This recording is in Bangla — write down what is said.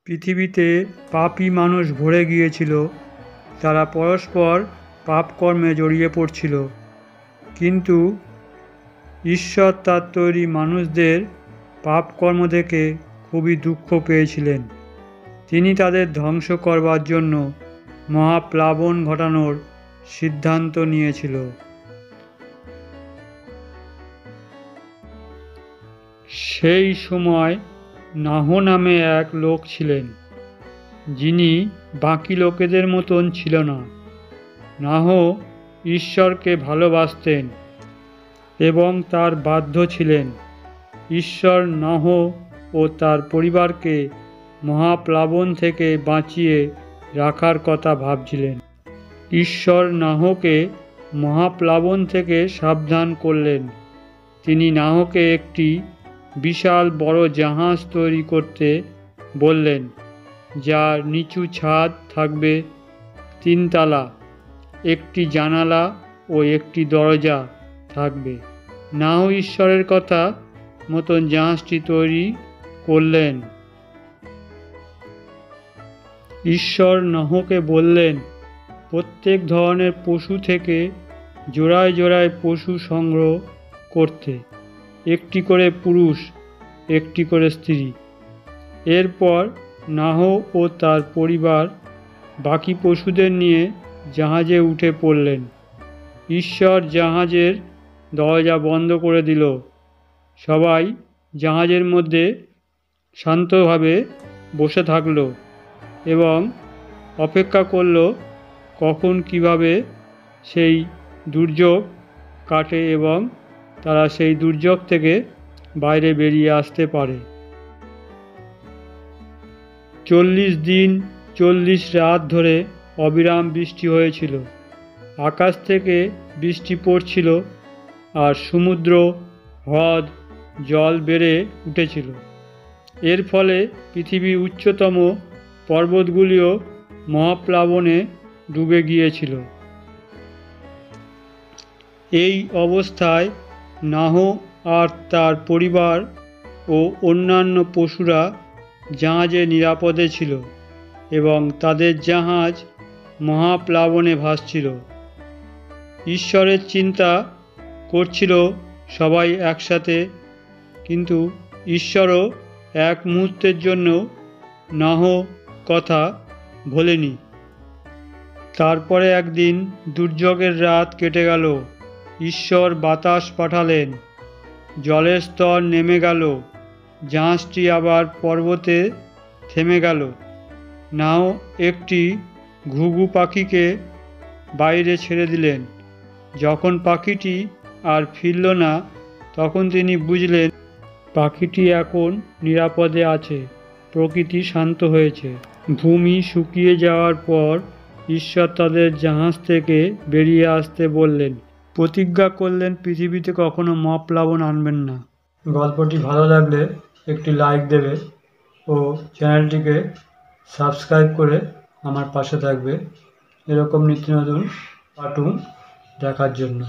পৃথিবীতে পাপী মানুষ ভরে গিয়েছিল। তারা পরস্পর পাপকর্মে জড়িয়ে পড়ছিল, কিন্তু ঈশ্বর তার তৈরি মানুষদের পাপকর্ম দেখে খুবই দুঃখ পেয়েছিলেন। তিনি তাদের ধ্বংস করবার জন্য মহাপ্লাবন ঘটানোর সিদ্ধান্ত নিয়েছিল। সেই সময় নাহ নামে এক লোক ছিলেন, যিনি বাকি লোকেদের মতন ছিল না। নাহ ঈশ্বরকে ভালোবাসতেন এবং তার বাধ্য ছিলেন। ঈশ্বর নাহ ও তার পরিবারকে মহাপ্লাবন থেকে বাঁচিয়ে রাখার কথা ভাবছিলেন। ঈশ্বর নাহকে মহাপ্লাবন থেকে সাবধান করলেন। তিনি নাহকে একটি বিশাল বড় জাহাজ তৈরি করতে বললেন, যার নিচু ছাদ থাকবে, 3 তলা, একটি জানালা ও একটি দরজা থাকবে। নাহ ঈশ্বরের কথা মতন জাহাজটি তৈরি করলেন। ঈশ্বর নাহকে বললেন, প্রত্যেক ধরনের পশু থেকে জোড়ায় জোড়ায় পশু সংগ্রহ করতে, একটি করে পুরুষ, একটি করে স্ত্রী। এরপর নাহ ও তার পরিবার বাকি পশুদের নিয়ে জাহাজে উঠে পড়লেন। ঈশ্বর জাহাজের দরজা বন্ধ করে দিল। সবাই জাহাজের মধ্যে শান্তভাবে বসে থাকল এবং অপেক্ষা করল কখন কিভাবে সেই দুর্যোগ কাটে এবং তারা সেই দুর্যোগ থেকে বাইরে বেরিয়ে আসতে পারে। 40 দিন 40 রাত ধরে অবিরাম বৃষ্টি হয়েছিল। আকাশ থেকে বৃষ্টি পড়ছিল আর সমুদ্র, হ্রদ জল বেড়ে উঠেছিল। এর ফলে পৃথিবীর উচ্চতম পর্বতগুলিও মহাপ্লাবনে ডুবে গিয়েছিল। এই অবস্থায় নাহ আর তার পরিবার ও অন্যান্য পশুরা জাহাজে নিরাপদে ছিল এবং তাদের জাহাজ মহাপ্লাবনে ভাসছিল। ঈশ্বরের চিন্তা করছিল সবাই একসাথে, কিন্তু ঈশ্বরও এক মুহূর্তের জন্য নাহ কথা ভোলেনি। তারপরে একদিন দুর্যোগের রাত কেটে গেল। ঈশ্বর বাতাস পাঠালেন, জলের স্তর নেমে গেল, জাহাজটি আবার পর্বতে থেমে গেল। নাহ একটি ঘুঘু পাখিকে বাইরে ছেড়ে দিলেন। যখন পাখিটি আর ফিরল না, তখন তিনি বুঝলেন পাখিটি এখন নিরাপদে আছে, প্রকৃতি শান্ত হয়েছে। ভূমি শুকিয়ে যাওয়ার পর ঈশ্বর তাদের জাহাজ থেকে বেরিয়ে আসতে বললেন, প্রতিজ্ঞা করলেন পৃথিবীতে কখনো মহাপ্লাবন আনবেন না। গল্পটি ভালো লাগলে একটি লাইক দেবে ও চ্যানেলটিকে সাবস্ক্রাইব করে আমার পাশে থাকবে এরকম নিত্য নতুন কার্টুন দেখার জন্য।